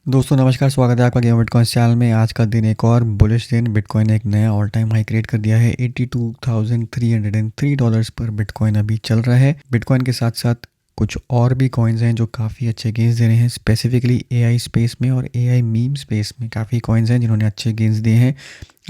दोस्तों नमस्कार, स्वागत है आपका गेम बिटकॉइन चैनल में। आज का दिन एक और बुलिश दिन। बिटकॉइन ने एक नया ऑल टाइम हाई क्रिएट कर दिया है। $82,303 पर बिटकॉइन अभी चल रहा है। बिटकॉइन के साथ साथ कुछ और भी कॉइन्स हैं जो काफ़ी अच्छे गेंस दे रहे हैं, स्पेसिफिकली एआई स्पेस में और एआई मीम स्पेस में काफ़ी कॉइन्स हैं जिन्होंने अच्छे गेंस दिए हैं।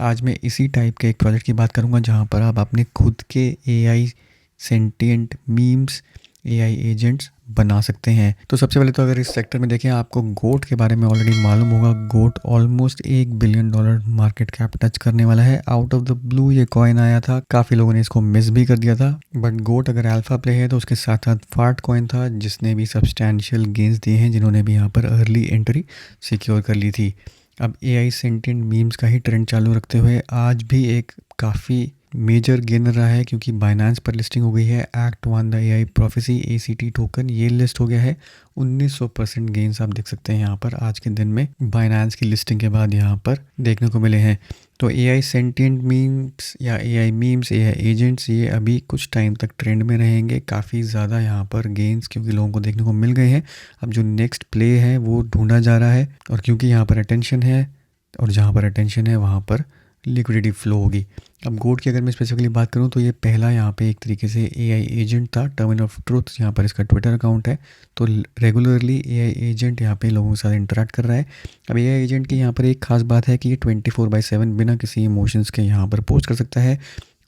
आज मैं इसी टाइप के एक प्रोजेक्ट की बात करूंगा जहां पर आप अपने खुद के AI sentient memes, AI agents बना सकते हैं। तो सबसे पहले तो अगर इस सेक्टर में देखें, आपको गोट के बारे में ऑलरेडी मालूम होगा। Goat almost $1 billion market cap touch करने वाला है। आउट ऑफ द ब्लू ये कॉइन आया था, काफ़ी लोगों ने इसको मिस भी कर दिया था। बट गोट अगर अल्फा प्ले है तो उसके साथ साथ फार्ट कॉइन था जिसने भी सब्सटैंशियल गेंस दिए हैं, जिन्होंने भी यहाँ पर अर्ली एंट्री सिक्योर कर ली थी। अब एआई सेंटिएंट मीम्स का ही ट्रेंड चालू रखते हुए आज भी एक काफ़ी मेजर गेन रहा है, क्योंकि बाइनेंस पर लिस्टिंग हो गई है। Act one the AI prophecy ACT token ये लिस्ट हो गया है। 1900% गेन्स आप देख सकते हैं यहाँ पर आज के दिन में बाइनेंस की लिस्टिंग के बाद यहाँ पर देखने को मिले हैं। तो एआई सेंटिएंट मीम्स या एआई मीम्स, एआई एजेंट्स, ये अभी कुछ टाइम तक ट्रेंड में रहेंगे। काफ़ी ज़्यादा यहाँ पर गेन्स क्योंकि लोगों को देखने को मिल गए हैं। अब जो नेक्स्ट प्ले है वो ढूंढा जा रहा है, और क्योंकि यहाँ पर अटेंशन है और जहाँ पर अटेंशन है वहाँ पर लिक्विडिटी फ्लो होगी। अब गोट की अगर मैं स्पेसिफिकली बात करूं तो ये पहला यहाँ पे एक तरीके से एआई एजेंट था। टर्मिनल ऑफ ट्रुथ यहाँ पर इसका ट्विटर अकाउंट है। तो रेगुलरली एआई एजेंट यहाँ पे लोगों के साथ इंटरेक्ट कर रहा है। अब एआई एजेंट की यहाँ पर एक खास बात है कि ये 24/7 बिना किसी इमोशंस के यहाँ पर पोस्ट कर सकता है।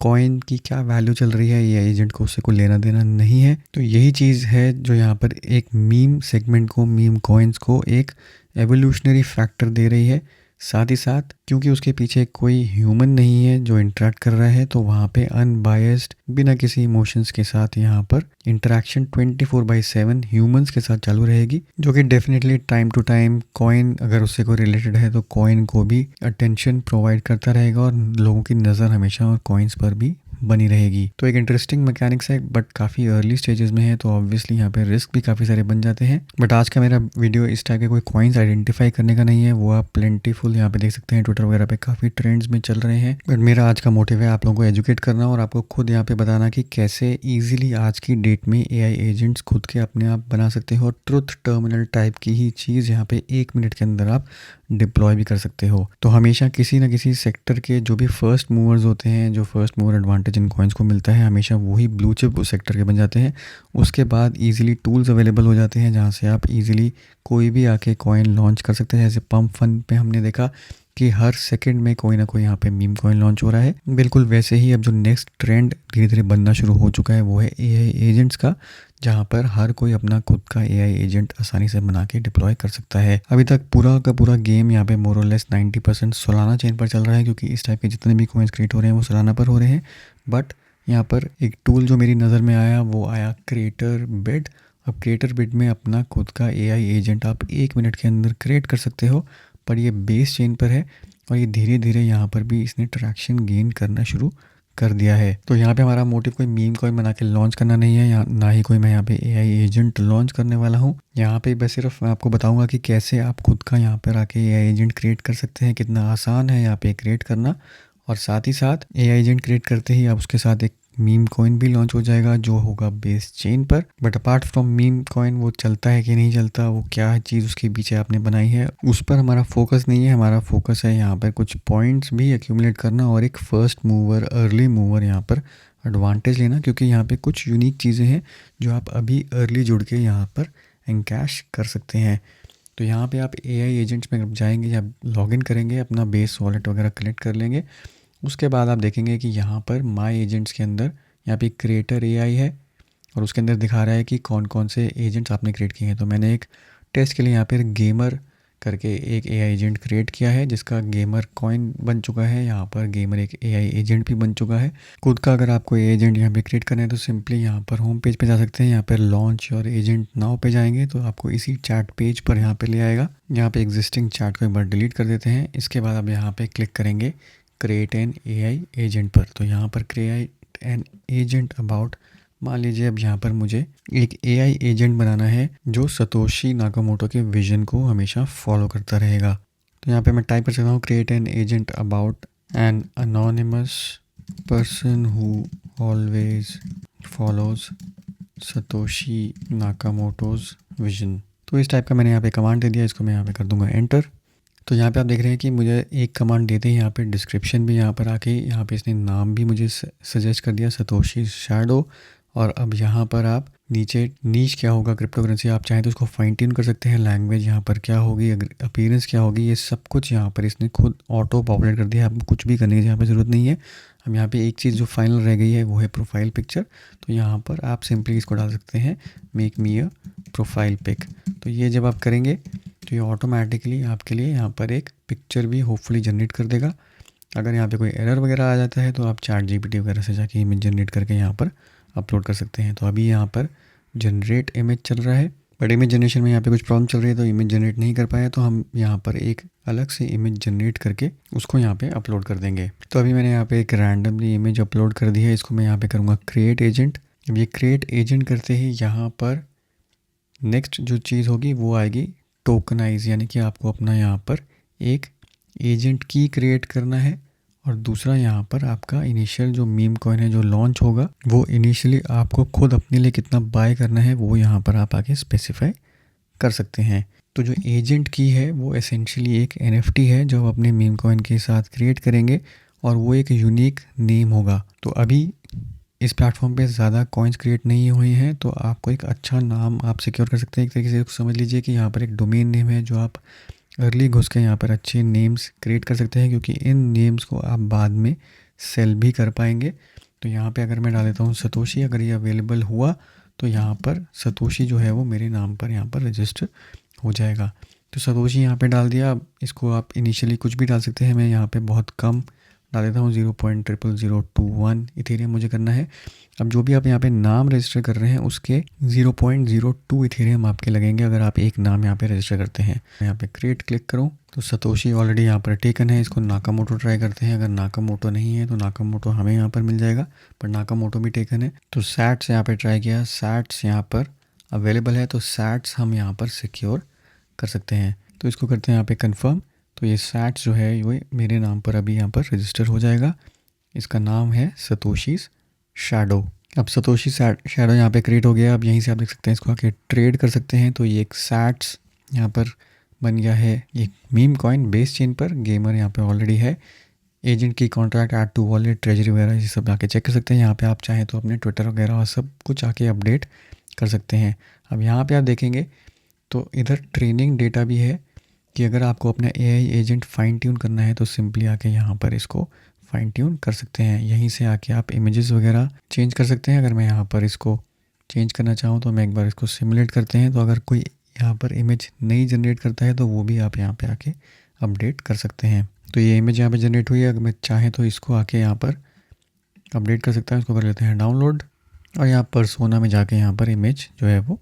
कॉइन की क्या वैल्यू चल रही है, ये एजेंट को उससे कोई लेना देना नहीं है। तो यही चीज़ है जो यहाँ पर एक मीम सेगमेंट को, मीम कॉइन्स को एक एवोल्यूशनरी फैक्टर दे रही है। साथ ही साथ क्योंकि उसके पीछे कोई ह्यूमन नहीं है जो इंटरेक्ट कर रहा है, तो वहाँ पे अनबायस्ड बिना किसी इमोशंस के साथ यहाँ पर इंटरेक्शन 24/7 ह्यूमंस के साथ चालू रहेगी, जो कि definitely time to time coin अगर उससे कोई रिलेटेड है तो कॉइन को भी अटेंशन प्रोवाइड करता रहेगा और लोगों की नज़र हमेशा और कॉइन्स पर भी बनी रहेगी। तो एक इंटरेस्टिंग मैकेनिक्स है, बट काफ़ी अर्ली स्टेजेस में है, तो ऑब्वियसली यहाँ पे रिस्क भी काफ़ी सारे बन जाते हैं। बट आज का मेरा वीडियो इस टाइप के कोई कॉइन्स आइडेंटिफाई करने का नहीं है, वो आप प्लेंटीफुल यहाँ पे देख सकते हैं। ट्विटर वगैरह पे काफ़ी ट्रेंड्स में चल रहे हैं। बट मेरा आज का मोटिव है आप लोगों को एजुकेट करना और आपको खुद यहाँ पे बताना कि कैसे ईजिली आज की डेट में एआई एजेंट्स खुद के अपने आप बना सकते हो। और ट्रुथ टर्मिनल टाइप की ही चीज़ यहाँ पे 1 मिनट के अंदर आप डिप्लॉय भी कर सकते हो। तो हमेशा किसी ना किसी सेक्टर के जो भी फर्स्ट मूवर्स होते हैं, जो फर्स्ट मूवर एडवांटेज इन कॉइन्स को मिलता है, हमेशा वही ब्लू चिप उस सेक्टर के बन जाते हैं। उसके बाद इजीली टूल्स अवेलेबल हो जाते हैं जहाँ से आप इजीली कोई भी आके कॉइन लॉन्च कर सकते हैं। जैसे पंप फन पे हमने देखा कि हर सेकंड में कोई ना कोई यहाँ पे मीम कॉइन लॉन्च हो रहा है। बिल्कुल वैसे ही अब जो नेक्स्ट ट्रेंड धीरे धीरे बनना शुरू हो चुका है वो है एआई एजेंट्स का, जहाँ पर हर कोई अपना खुद का एआई एजेंट आसानी से बना के डिप्लॉय कर सकता है। अभी तक पूरा का पूरा गेम यहाँ पे मोर और लेस 90% सोलाना चेन पर चल रहा है, क्योंकि इस टाइप के जितने भी कॉइन्स क्रिएट हो रहे हैं वो सोलाना पर हो रहे हैं। बट यहाँ पर एक टूल जो मेरी नज़र में आया वो आया क्रिएटर बिड। अब क्रिएटर बिड में अपना खुद का एआई एजेंट आप 1 मिनट के अंदर क्रिएट कर सकते हो, पर ये बेस चेन पर है और ये धीरे धीरे यहाँ पर भी इसने ट्रैक्शन गेन करना शुरू कर दिया है। तो यहाँ पे हमारा मोटिव कोई मीम कॉइन बना के लॉन्च करना नहीं है, यहाँ ना ही कोई मैं यहाँ पे एआई एजेंट लॉन्च करने वाला हूँ। यहाँ पे बस सिर्फ मैं आपको बताऊंगा कि कैसे आप खुद का यहाँ पर आके एआई एजेंट क्रिएट कर सकते हैं, कितना आसान है यहाँ पे क्रिएट करना। और साथ ही साथ एआई एजेंट क्रिएट करते ही आप उसके साथ एक मीम कॉइन भी लॉन्च हो जाएगा जो होगा बेस चेन पर। But apart from meme coin वो चलता है कि नहीं चलता, वो क्या चीज़ उसके पीछे आपने बनाई है, उस पर हमारा फोकस नहीं है। हमारा फोकस है यहाँ पर कुछ पॉइंट्स भी एक्यूमुलेट करना और एक फर्स्ट मूवर, अर्ली मूवर यहाँ पर एडवांटेज लेना, क्योंकि यहाँ पे कुछ यूनिक चीज़ें हैं जो आप अभी अर्ली जुड़ के यहाँ पर एनकैश कर सकते हैं। तो यहाँ पे आप एआई एजेंट्स में जाएंगे या लॉगिन करेंगे, अपना बेस वॉलेट वगैरह कलेक्ट कर लेंगे। उसके बाद आप देखेंगे कि यहाँ पर माई एजेंट्स के अंदर यहाँ पे क्रिएटर एआई है और उसके अंदर दिखा रहा है कि कौन कौन से एजेंट्स आपने क्रिएट किए हैं। तो मैंने एक टेस्ट के लिए यहाँ पर गेमर करके एक एआई एजेंट क्रिएट किया है जिसका गेमर कॉइन बन चुका है। यहाँ पर गेमर एक एआई एजेंट भी बन चुका है खुद का। अगर आपको एजेंट यहाँ पे क्रिएट करना है तो सिंपली यहाँ पर होम पेज पे जा सकते हैं, यहाँ पर लॉन्च और एजेंट नाउ पे जाएंगे तो आपको इसी चैट पेज पर यहाँ पे ले आएगा। यहाँ पे एग्जिस्टिंग चैट को एक बार डिलीट कर देते हैं। इसके बाद आप यहाँ पे क्लिक करेंगे क्रिएट एन एआई एजेंट पर। तो यहाँ पर क्रिएट एन एजेंट अबाउट, मान लीजिए अब यहाँ पर मुझे एक एआई एजेंट बनाना है जो सतोशी नाकामोटो के विजन को हमेशा फॉलो करता रहेगा। तो यहाँ पे मैं टाइप कर सकता हूँ create an agent about an anonymous person who always follows Satoshi Nakamoto's vision. तो इस टाइप का मैंने यहाँ पे कमांड दे दिया, इसको मैं यहाँ पे कर दूंगा एंटर। तो यहाँ पे आप देख रहे हैं कि मुझे एक कमांड देते ही यहाँ पे डिस्क्रिप्शन भी यहाँ पर आके यहाँ पे इसने नाम भी मुझे सजेस्ट कर दिया, सतोशी शैडो। और अब यहाँ पर आप नीचे नीच क्या होगा क्रिप्टो करेंसी, आप चाहें तो उसको फाइन ट्यून कर सकते हैं, लैंग्वेज यहाँ पर क्या होगी, अपीयरेंस क्या होगी, ये सब कुछ यहाँ पर इसने खुद ऑटो पॉपुलेट कर दिया है। आपको कुछ भी करने की यहाँ पर ज़रूरत नहीं है। अब यहाँ पे एक चीज़ जो फाइनल रह गई है वो है प्रोफाइल पिक्चर। तो यहाँ पर आप सिंपली इसको डाल सकते हैं, make me a profile pic. तो ये जब आप करेंगे तो ये ऑटोमेटिकली आपके लिए यहाँ पर एक पिक्चर भी होपफुली जनरेट कर देगा। अगर यहाँ पे कोई एरर वगैरह आ जाता है तो आप चैट जीपीटी वगैरह से जाके इमेज जनरेट करके यहाँ पर अपलोड कर सकते हैं। तो अभी यहाँ पर जनरेट इमेज चल रहा है, बट इमेज जनरेशन में यहाँ पे कुछ प्रॉब्लम चल रही है तो इमेज जनरेट नहीं कर पाया। तो हम यहाँ पर एक अलग से इमेज जनरेट करके उसको यहाँ पे अपलोड कर देंगे। तो अभी मैंने यहाँ पे एक रैंडमली इमेज अपलोड कर दी है, इसको मैं यहाँ पे करूँगा क्रिएट एजेंट। अब ये क्रिएट एजेंट करते ही यहाँ पर नेक्स्ट जो चीज़ होगी वो आएगी टोकनाइज, यानी कि आपको अपना यहाँ पर एक एजेंट की क्रिएट करना है। और दूसरा यहाँ पर आपका इनिशियल जो मीम कॉइन है जो लॉन्च होगा वो इनिशियली आपको खुद अपने लिए कितना बाय करना है वो यहाँ पर आप आगे स्पेसिफाई कर सकते हैं। तो जो एजेंट की है वो एसेंशियली एक एनएफटी है जो आप अपने मीम कॉइन के साथ क्रिएट करेंगे और वो एक यूनिक नेम होगा। तो अभी इस प्लेटफॉर्म पे ज़्यादा कॉइन्स क्रिएट नहीं हुए हैं तो आपको एक अच्छा नाम आप सिक्योर कर सकते हैं। एक तरीके से समझ लीजिए कि यहाँ पर एक डोमेन नेम है जो आप अर्ली घुस के यहाँ पर अच्छे नेम्स क्रिएट कर सकते हैं, क्योंकि इन नेम्स को आप बाद में सेल भी कर पाएंगे। तो यहाँ पे अगर मैं डाल देता हूँ सतोशी, अगर ये अवेलेबल हुआ तो यहाँ पर सतोशी जो है वो मेरे नाम पर यहाँ पर रजिस्टर हो जाएगा। तो सतोशी यहाँ पे डाल दिया। अब इसको आप इनिशियली कुछ भी डाल सकते हैं, मैं यहाँ पे बहुत कम डाल देता हूँ, 0.00021 इथेरियम मुझे करना है। अब जो भी आप यहाँ पे नाम रजिस्टर कर रहे हैं उसके 0.02 इथेरियम आपके लगेंगे अगर आप एक नाम यहाँ पे रजिस्टर करते हैं। यहाँ पे क्रिएट क्लिक करूँ तो सतोशी ऑलरेडी यहाँ पर टेकन है, इसको नाकामोटो ट्राई करते हैं। अगर नाकामोटो नहीं है तो नाकामोटो हमें यहाँ पर मिल जाएगा, पर नाकामोटो भी टेकन है। तो सैट्स यहाँ पर ट्राई किया, सैट्स यहाँ पर अवेलेबल है, तो सैट्स हम यहाँ पर सिक्योर कर सकते हैं। तो इसको करते हैं यहाँ पे कन्फर्म। तो ये सैट्स जो है वो मेरे नाम पर अभी यहाँ पर रजिस्टर हो जाएगा। इसका नाम है सतोशीज़ शैडो। अब सतोशी शैडो यहाँ पे क्रिएट हो गया। अब यहीं से आप देख सकते हैं इसको आके ट्रेड कर सकते हैं। तो ये एक सैट्स यहाँ पर बन गया है एक मीम कॉइन बेस चेन पर, गेमर यहाँ पे ऑलरेडी है। एजेंट की contract add to wallet treasury वगैरह ये सब आके चेक कर सकते हैं। यहाँ पे आप चाहें तो अपने ट्विटर वगैरह और सब कुछ आके अपडेट कर सकते हैं। अब यहाँ पे आप देखेंगे तो इधर ट्रेनिंग डेटा भी है कि अगर आपको अपना एआई एजेंट फाइन ट्यून करना है तो सिंपली आके यहाँ पर इसको फाइन ट्यून कर सकते हैं। यहीं से आके आप इमेजेस वगैरह चेंज कर सकते हैं। अगर मैं यहाँ पर इसको चेंज करना चाहूँ तो मैं एक बार इसको सिमुलेट करते हैं, तो अगर कोई यहाँ पर इमेज नहीं जनरेट करता है तो वो भी आप यहाँ पे आके अपडेट कर सकते हैं। तो ये इमेज यहाँ पे जनरेट हुई है, अगर मैं चाहें तो इसको आके यहाँ पर अपडेट कर सकता है। इसको कर लेते हैं डाउनलोड और यहाँ पर सोना में जाके यहाँ पर इमेज जो है वो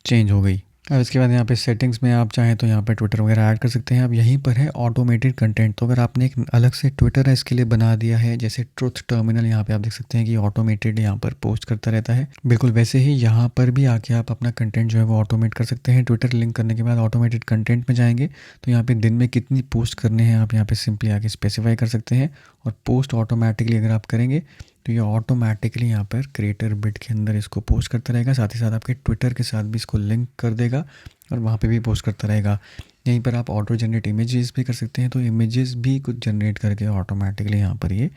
चेंज हो गई। अब इसके बाद यहाँ पे सेटिंग्स में आप चाहें तो यहाँ पे ट्विटर वगैरह ऐड कर सकते हैं। अब यहीं पर है ऑटोमेटेड कंटेंट। तो अगर आपने एक अलग से ट्विटर है इसके लिए बना दिया है, जैसे ट्रुथ टर्मिनल, यहाँ पे आप देख सकते हैं कि ऑटोमेटेड यहाँ पर पोस्ट करता रहता है, बिल्कुल वैसे ही यहाँ पर भी आके आप अपना कंटेंट जो है वो ऑटोमेट कर सकते हैं। ट्विटर लिंक करने के बाद ऑटोमेटेड कंटेंट में जाएंगे तो यहाँ पे दिन में कितनी पोस्ट करने हैं आप यहाँ पे सिंपली आके स्पेसिफाई कर सकते हैं। और पोस्ट ऑटोमेटिकली अगर आप करेंगे तो ये ऑटोमेटिकली यहाँ पर क्रिएटर बिट के अंदर इसको पोस्ट करता रहेगा, साथ ही साथ आपके ट्विटर के साथ भी इसको लिंक कर देगा और वहाँ पे भी पोस्ट करता रहेगा। यहीं पर आप ऑटो जनरेट इमेजेस भी कर सकते हैं, तो इमेजेस भी कुछ जनरेट करके ऑटोमेटिकली यहाँ पर ये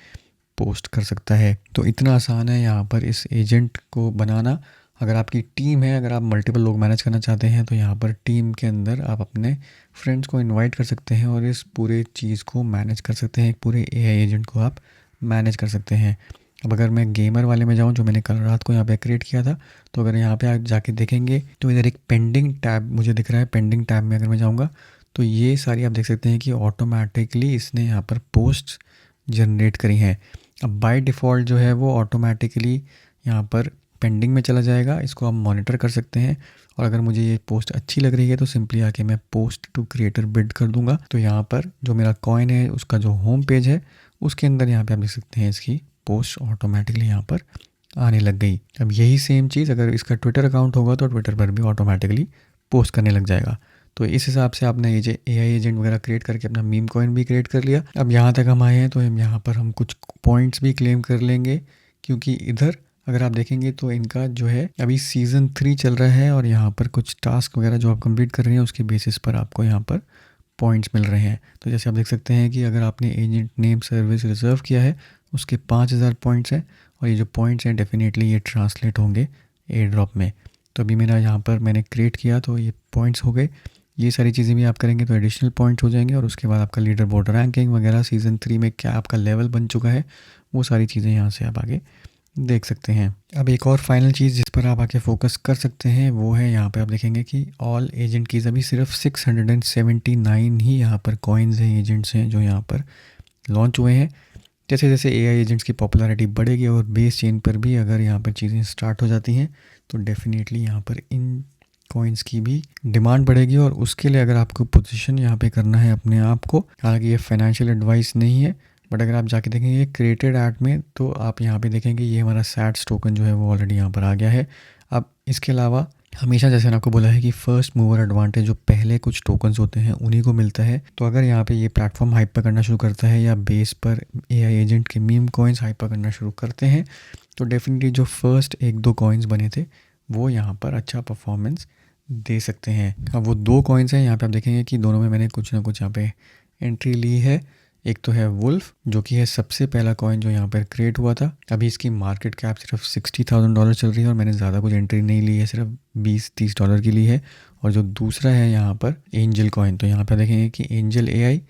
पोस्ट कर सकता है। तो इतना आसान है यहाँ पर इस एजेंट को बनाना। अगर आपकी टीम है, अगर आप मल्टीपल लोग मैनेज करना चाहते हैं तो यहाँ पर टीम के अंदर आप अपने फ्रेंड्स को इन्वाइट कर सकते हैं और इस पूरे चीज़ को मैनेज कर सकते हैं। एक पूरे एआई एजेंट को आप मैनेज कर सकते हैं। अब अगर मैं गेमर वाले में जाऊं जो मैंने कल रात को यहाँ पे क्रिएट किया था, तो अगर यहाँ पे आप जाके देखेंगे तो इधर एक पेंडिंग टैब मुझे दिख रहा है। पेंडिंग टैब में अगर मैं जाऊँगा तो ये सारी आप देख सकते हैं कि ऑटोमेटिकली इसने यहाँ पर पोस्ट जनरेट करी हैं। अब बाय डिफ़ॉल्ट जो है वो ऑटोमेटिकली यहाँ पर पेंडिंग में चला जाएगा, इसको आप मॉनिटर कर सकते हैं। और अगर मुझे ये पोस्ट अच्छी लग रही है तो सिंपली आके मैं पोस्ट टू क्रिएटर बिल्ड कर दूंगा। तो यहाँ पर जो मेरा कॉइन है उसका जो होम पेज है उसके अंदर यहाँ पे आप देख सकते हैं इसकी पोस्ट ऑटोमेटिकली यहाँ पर आने लग गई। अब यही सेम चीज़ अगर इसका ट्विटर अकाउंट होगा तो ट्विटर पर भी ऑटोमेटिकली पोस्ट करने लग जाएगा। तो इस हिसाब से आपने ये एआई एजेंट वगैरह क्रिएट करके अपना मीम कॉइन भी क्रिएट कर लिया। अब यहाँ तक हम आए हैं तो हम यहाँ पर हम कुछ पॉइंट्स भी क्लेम कर लेंगे, क्योंकि इधर अगर आप देखेंगे तो इनका जो है अभी सीज़न 3 चल रहा है और यहाँ पर कुछ टास्क वगैरह जो आप कंप्लीट कर रहे हैं उसके बेसिस पर आपको यहाँ पर पॉइंट्स मिल रहे हैं। तो जैसे आप देख सकते हैं कि अगर आपने एजेंट नेम सर्विस रिज़र्व किया है उसके 5000 पॉइंट्स हैं और ये जो पॉइंट्स हैं डेफिनेटली ये ट्रांसलेट होंगे एयर ड्रॉप में। तो अभी मेरा यहाँ पर मैंने क्रिएट किया तो ये पॉइंट्स हो गए। ये सारी चीज़ें भी आप करेंगे तो एडिशनल पॉइंट्स हो जाएंगे और उसके बाद आपका लीडर बोर्ड रैंकिंग वगैरह सीज़न 3 में क्या आपका लेवल बन चुका है वो सारी चीज़ें यहाँ से आप आगे देख सकते हैं। अब एक और फाइनल चीज़ जिस पर आप आके फोकस कर सकते हैं वो है यहाँ पे आप देखेंगे कि ऑल एजेंट कीज़ अभी सिर्फ 679 ही यहाँ पर कॉइन्स हैं, एजेंट्स हैं जो यहाँ पर लॉन्च हुए हैं। जैसे जैसे एआई एजेंट्स की पॉपुलैरिटी बढ़ेगी और बेस चेन पर भी अगर यहाँ पर चीज़ें स्टार्ट हो जाती हैं तो डेफिनेटली यहाँ पर इन कॉइन्स की भी डिमांड बढ़ेगी और उसके लिए अगर आपको पोजीशन यहाँ पे करना है अपने आप को, हालांकि ये फाइनेंशियल एडवाइस नहीं है, बट अगर आप जाके देखेंगे क्रिएटेड ऐड में तो आप यहाँ पे देखेंगे ये हमारा सैट्स टोकन जो है वो ऑलरेडी यहाँ पर आ गया है। अब इसके अलावा हमेशा जैसे मैंने आपको बोला है कि फर्स्ट मूवर एडवांटेज जो पहले कुछ टोकन्स होते हैं उन्हीं को मिलता है। तो अगर यहाँ पे ये प्लेटफॉर्म हाइप पर करना शुरू करता है या बेस पर एआई एजेंट के मीम कॉइन्स हाइप पर करना शुरू करते हैं तो डेफिनेटली जो फर्स्ट 1-2 कॉइन्स बने थे वो यहाँ पर अच्छा परफॉर्मेंस दे सकते हैं। अब वो 2 कॉइन्स हैं यहाँ पे आप देखेंगे कि दोनों में मैंने कुछ ना कुछ यहाँ पे एंट्री ली है। एक तो है वुल्फ जो कि है सबसे पहला कॉइन जो यहाँ पर क्रिएट हुआ था। अभी इसकी मार्केट कैप सिर्फ $60,000 चल रही है और मैंने ज़्यादा कुछ एंट्री नहीं ली है, सिर्फ $20-30 की ली है। और जो दूसरा है यहाँ पर एंजल कॉइन, तो यहाँ पर देखेंगे कि एंजल एआई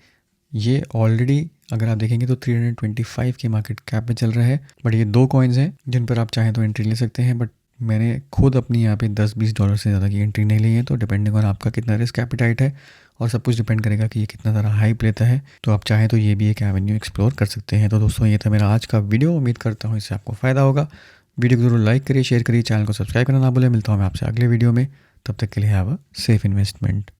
ये ऑलरेडी अगर आप देखेंगे तो 325 की मार्केट कैप में चल रहा है। बट ये 2 कॉइन्स हैं जिन पर आप चाहें तो एंट्री ले सकते हैं, बट मैंने खुद अपनी यहाँ पे $10-20 से ज़्यादा की एंट्री नहीं ली है। तो डिपेंडिंग ऑन आपका कितना रिस्क एपिटाइट है और सब कुछ डिपेंड करेगा कि ये कितना ज़्यादा हाइप लेता है। तो आप चाहें तो ये भी एक एवेन्यू एक्सप्लोर कर सकते हैं। तो दोस्तों ये था मेरा आज का वीडियो, उम्मीद करता हूँ इससे आपको फ़ायदा होगा। वीडियो को ज़रूर लाइक करिए, शेयर करिए, चैनल को सब्सक्राइब करना ना भूलें। मिलता हूँ मैं आपसे अगले वीडियो में, तब तक के लिए हैव अ सेफ इन्वेस्टमेंट।